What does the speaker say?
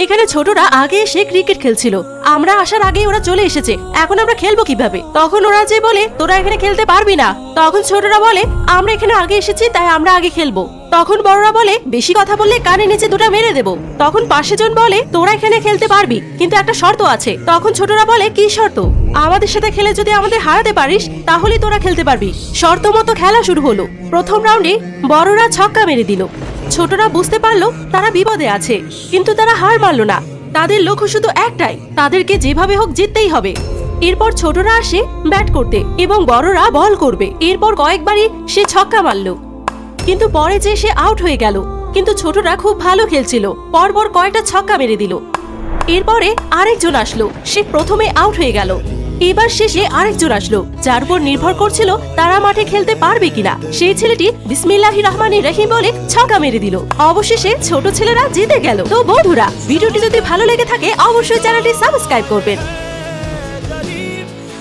এখানে ছোটরা আগে এসে ক্রিকেট খেলছিল, আমরা আসার আগে ওরা চলে এসেছে, এখন আমরা খেলবো কিভাবে? তখন ওরা যে বলে তোরা এখানে খেলতে পারবি না। তখন ছোটরা বলে আমরা এখানে আগে এসেছি তাই আমরা আগে খেলবো। তখন বড়রা বলে বেশি কথা বললে কানে নিচে দুটো মেরে দেবো। তখন পাশে জন বলে তোরা এখানে খেলতে পারবি, কিন্তু একটা শর্ত আছে। তখন ছোটরা বলে কি শর্ত? আমাদের সাথে খেলে যদি আমাদের হারাতে পারিস তাহলে তোরা খেলতে পারবি। শর্ত মতো খেলা শুরু হলো। প্রথম রাউন্ডে বড়রা ছক্কা মেরে দিল। ছোটরা বুঝতে পারলো তারা বিপদে আছে, কিন্তু তারা হার মানলো না। তাদের লক্ষ্য শুধু একটাই, তাদেরকে যেভাবে হোক জিততেই হবে। এরপর ছোটরা আসে ব্যাট করতে এবং বড়রা বল করবে। এরপর কয়েকবারই সে ছক্কা মারলো, কিন্তু পরে যে সে আউট হয়ে গেল। কিন্তু ছোটরা খুব ভালো খেলছিল, পরপর কয়েকটা ছক্কা মেরে দিল। এরপরে আরেকজন আসলো, সে প্রথমে আউট হয়ে গেল। এবার শেষে আরেকজন আসলো, যার উপর নির্ভর করছিল তারা মাঠে খেলতে পারবে কিনা। সেই ছেলেটি বিসমিল্লাহির রহমানির রহিম বলে ছক্কা মেরে দিল। অবশেষে ছোট ছেলেরা জিতে গেল। তো বন্ধুরা, ভিডিওটি যদি ভালো লেগে থাকে অবশ্যই চ্যানেলটি সাবস্ক্রাইব করবেন।